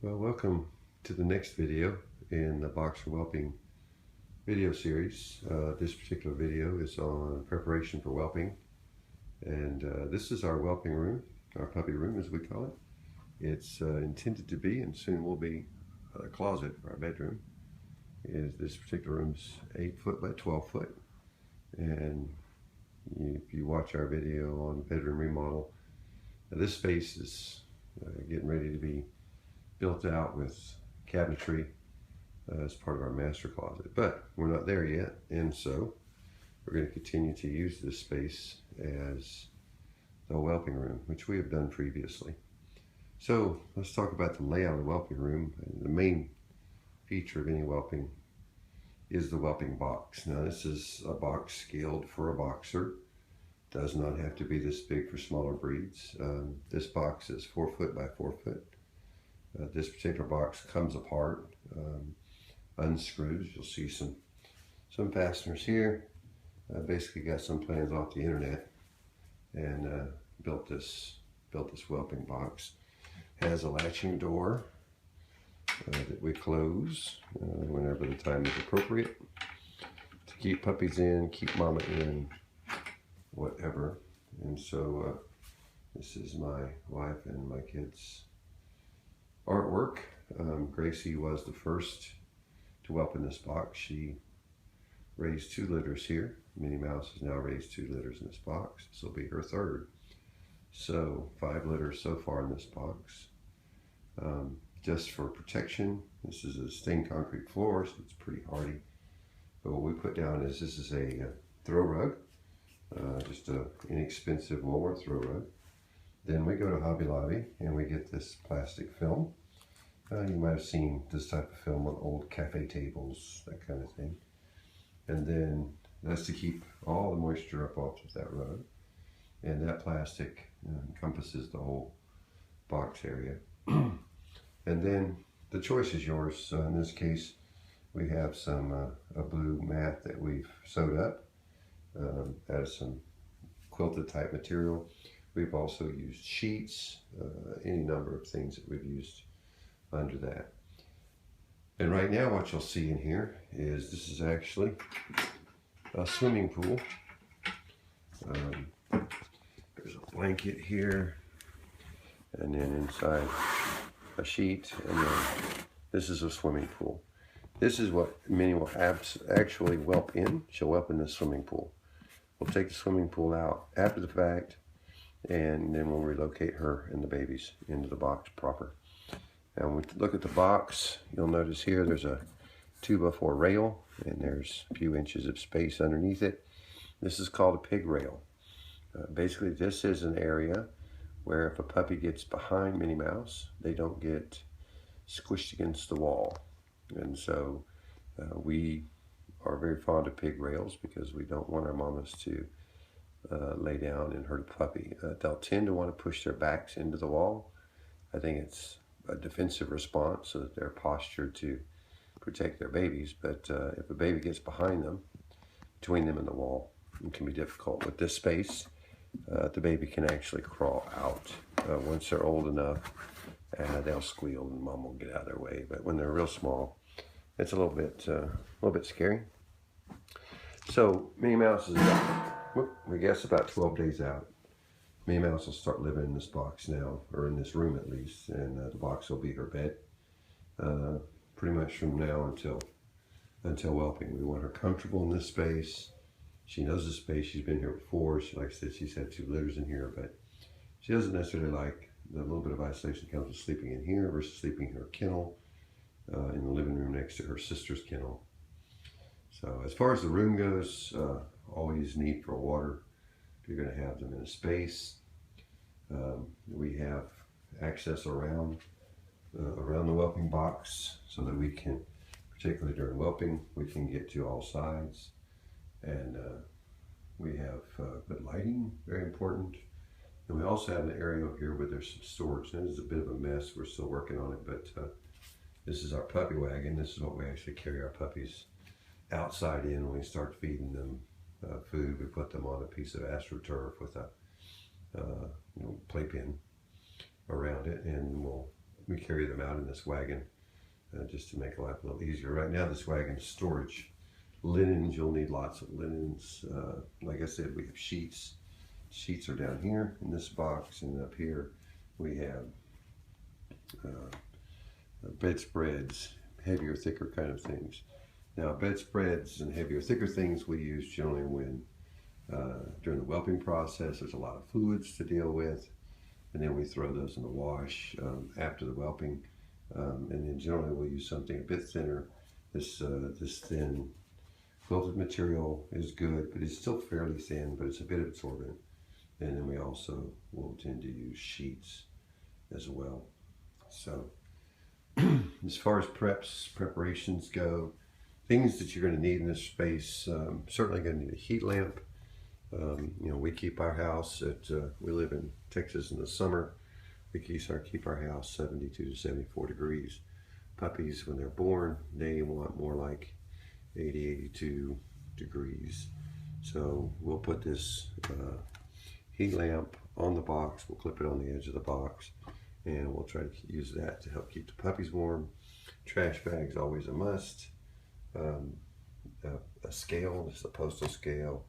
Well, welcome to the next video in the Box for Whelping video series. This particular video is on preparation for whelping, and this is our whelping room, our puppy room as we call it. It's intended to be, and soon will be, a closet for our bedroom. This particular room's 8 foot by 12 foot, and if you watch our video on bedroom remodel, this space is getting ready to be built out with cabinetry as part of our master closet, but we're not there yet, and so we're going to continue to use this space as the whelping room, which we have done previously. So let's talk about the layout of the whelping room. The main feature of any whelping is the whelping box. Now this is a box scaled for a boxer. Does not have to be this big for smaller breeds. This box is 4 foot by 4 foot. This particular box comes apart, unscrews. You'll see some fasteners here. Basically got some plans off the internet and built this whelping box. Has a latching door that we close whenever the time is appropriate to keep puppies in, keep mama in, whatever. And so this is my wife and my kids' artwork. Gracie was the first to whelp in this box. She raised 2 litters here. Minnie Mouse has now raised 2 litters in this box. This will be her 3rd. So 5 litters so far in this box. Just for protection, this is a stained concrete floor, so it's pretty hardy. But what we put down is this is a throw rug, just an inexpensive Walmart throw rug. Then we go to Hobby Lobby and we get this plastic film. You might have seen this type of film on old cafe tables, that kind of thing. And then that's to keep all the moisture up off of that rug. And that plastic encompasses the whole box area. And then the choice is yours. In this case, we have some a blue mat that we've sewed up. That is some quilted type material. We've also used sheets, any number of things that we've used under that. And right now what you'll see in here is this is actually a swimming pool. There's a blanket here, and then inside a sheet, and then this is a swimming pool. This is what Minnie will actually whelp in. She'll whelp in the swimming pool. We'll take the swimming pool out after the fact, and then we'll relocate her and the babies into the box proper. And when we look at the box, you'll notice here there's a 2x4 rail, and there's a few inches of space underneath it. This is called a pig rail. Basically, this is an area where if a puppy gets behind Minnie Mouse, they don't get squished against the wall. And so we are very fond of pig rails because we don't want our mamas to lay down and hurt a puppy. They'll tend to want to push their backs into the wall. I think it's a defensive response so that they're postured to protect their babies. But if a baby gets behind them, between them and the wall, it can be difficult. With this space, the baby can actually crawl out. Once they're old enough, they'll squeal and mom will get out of their way. But when they're real small, it's a little bit scary. So Minnie Mouse is we guess about 12 days out. Minnie Mouse will start living in this box now, or in this room at least, and the box will be her bed. Pretty much from now until whelping. We want her comfortable in this space. She knows the space. She's been here before. Like I said, she's had 2 litters in here, but she doesn't necessarily like the little bit of isolation that comes with sleeping in here versus sleeping in her kennel in the living room next to her sister's kennel. So as far as the room goes, always need for water if you're going to have them in a space. We have access around the whelping box so that we can, particularly during whelping, we can get to all sides. And we have good lighting, very important. And we also have an area over here where there's some storage. That is a bit of a mess. We're still working on it, but this is our puppy wagon. This is what we actually carry our puppies outside in when we start feeding them food. We put them on a piece of AstroTurf with a playpen around it, and we'll we carry them out in this wagon just to make life a little easier. Right now this wagon is storage. Linens, you'll need lots of linens. Like I said, we have sheets. Sheets are down here in this box, and up here we have bedspreads, heavier, thicker kind of things. Now bedspreads and heavier, thicker things we use generally when during the whelping process. There's a lot of fluids to deal with, and then we throw those in the wash after the whelping, and then generally we'll use something a bit thinner. This thin quilted material is good, but it's still fairly thin, but it's a bit absorbent. And then we also will tend to use sheets as well. So as far as preparations go, things that you're going to need in this space, certainly going to need a heat lamp. You know, we keep our house at, we live in Texas in the summer. We keep our house 72 to 74 degrees. Puppies, when they're born, they want more like 80, 82 degrees. So we'll put this heat lamp on the box. We'll clip it on the edge of the box, and we'll try to use that to help keep the puppies warm. Trash bags, always a must. A scale, this is a postal scale.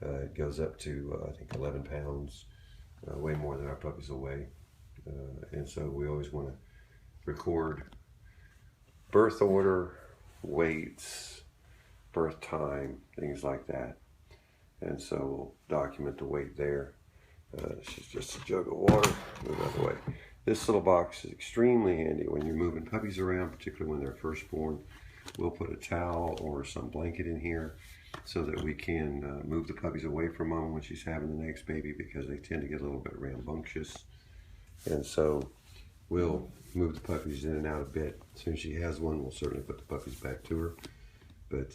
It goes up to, I think, 11 pounds, way more than our puppies will weigh. And so we always want to record birth order, weights, birth time, things like that. And so we'll document the weight there. This is just a jug of water. Move out of the way. This little box is extremely handy when you're moving puppies around, particularly when they're first born. We'll put a towel or some blanket in here so that we can move the puppies away from mom when she's having the next baby, because they tend to get a little bit rambunctious. And so we'll move the puppies in and out a bit. As soon as she has one, we'll certainly put the puppies back to her. But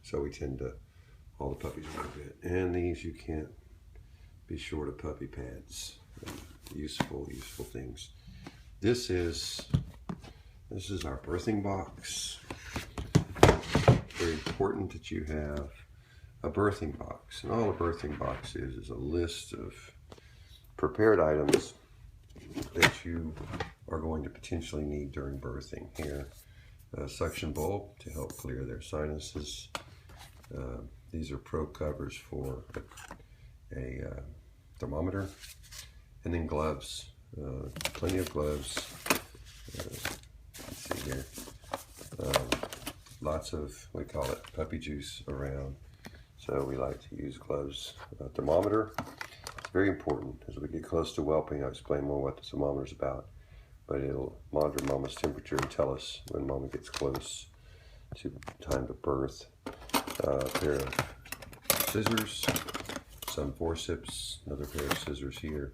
so we tend to haul the puppies a little bit. And these, you can't be short of puppy pads. Useful things. This is our birthing box. Very important that you have a birthing box. And all a birthing box is a list of prepared items that you are going to potentially need during birthing. Here, a suction bowl to help clear their sinuses. These are probe covers for a thermometer. And then gloves, plenty of gloves. Let's see here. Lots of, we call it puppy juice around. So we like to use gloves. Thermometer, it's very important. As we get close to whelping, I'll explain more what the thermometer is about. But it'll monitor mama's temperature and tell us when mama gets close to time to birth. A pair of scissors, some forceps, another pair of scissors here.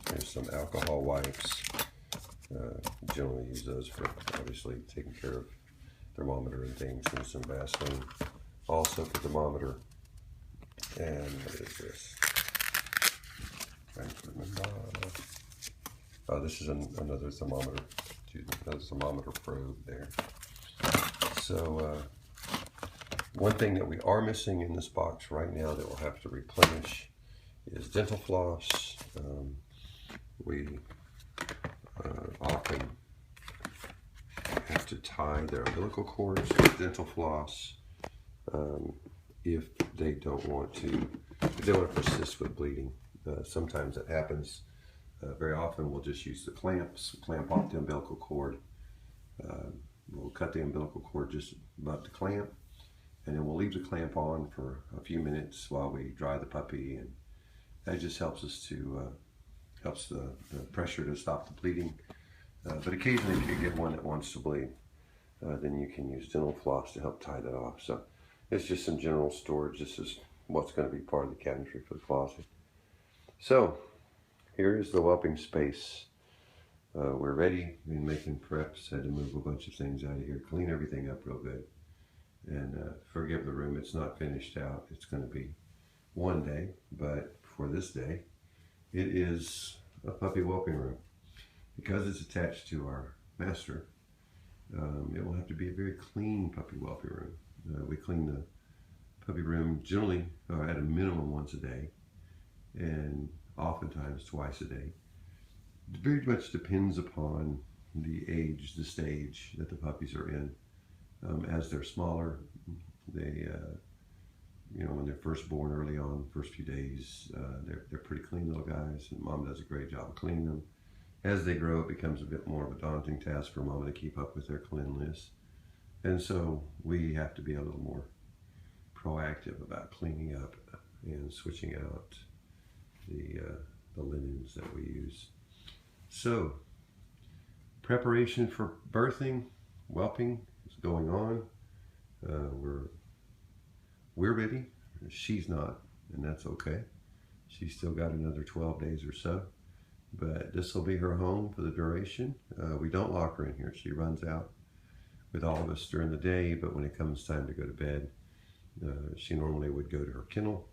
There's some alcohol wipes. Generally use those for obviously taking care of thermometer and things, and some Vaseline also for thermometer. And what is this? Oh, this is another thermometer. Another thermometer probe there. So one thing that we are missing in this box right now that we'll have to replenish is dental floss. We often have to tie their umbilical cords with dental floss if they don't want to persist with bleeding. Sometimes it happens. Very often we'll just use the clamps, clamp off the umbilical cord. We'll cut the umbilical cord just above the clamp, and then we'll leave the clamp on for a few minutes while we dry the puppy, and that just helps us to helps the pressure to stop the bleeding. But occasionally, if you get one that wants to bleed, then you can use dental floss to help tie that off. So it's just some general storage. This is what's going to be part of the cabinetry for the closet. So here is the whelping space. We're ready. We've been making preps. Had to move a bunch of things out of here, clean everything up real good, and forgive the room. It's not finished out. It's going to be one day, but for this day, it is a puppy whelping room. Because it's attached to our master, it will have to be a very clean puppy whelping room. We clean the puppy room generally at a minimum once a day, and oftentimes twice a day. It very much depends upon the age, the stage that the puppies are in. As they're smaller, they, when they're first born early on, first few days, they're pretty clean little guys, and mom does a great job of cleaning them. As they grow, it becomes a bit more of a daunting task for mama to keep up with their cleanliness. And so we have to be a little more proactive about cleaning up and switching out the linens that we use. So, preparation for birthing, whelping is going on. We're ready. She's not, and that's okay. She's still got another 12 days or so, but this will be her home for the duration. We don't lock her in here. She runs out with all of us during the day, but when it comes time to go to bed, she normally would go to her kennel.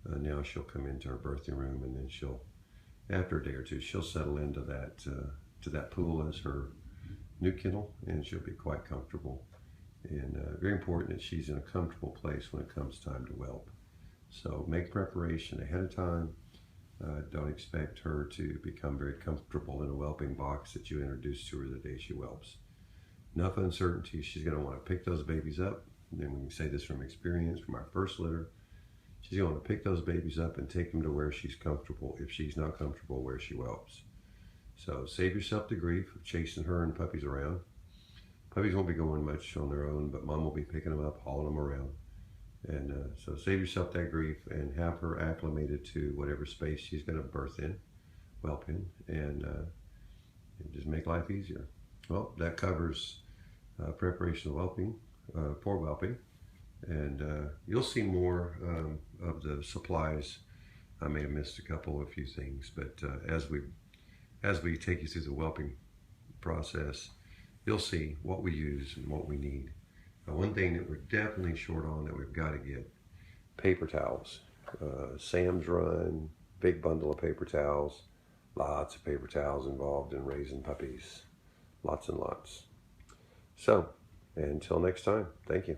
Now she'll come into her birthing room, and then she'll, after a day or two, she'll settle into that pool as her new kennel, and she'll be quite comfortable. And very important that she's in a comfortable place when it comes time to whelp. So make preparation ahead of time. Don't expect her to become very comfortable in a whelping box that you introduce to her the day she whelps. Enough uncertainty. She's going to want to pick those babies up. And then we can say this from experience from our first litter. She's going to pick those babies up and take them to where she's comfortable if she's not comfortable where she whelps. So save yourself the grief of chasing her and puppies around. Puppies won't be going much on their own, but mom will be picking them up, hauling them around. And so save yourself that grief and have her acclimated to whatever space she's going to birth in, whelp in, and just make life easier. Well, that covers preparation of whelping, for whelping. And you'll see more of the supplies. I may have missed a few things, but as we take you through the whelping process, you'll see what we use and what we need. One thing that we're definitely short on that we've got to get, paper towels. Sam's Run, big bundle of paper towels. Lots of paper towels involved in raising puppies. Lots and lots. So, until next time, thank you.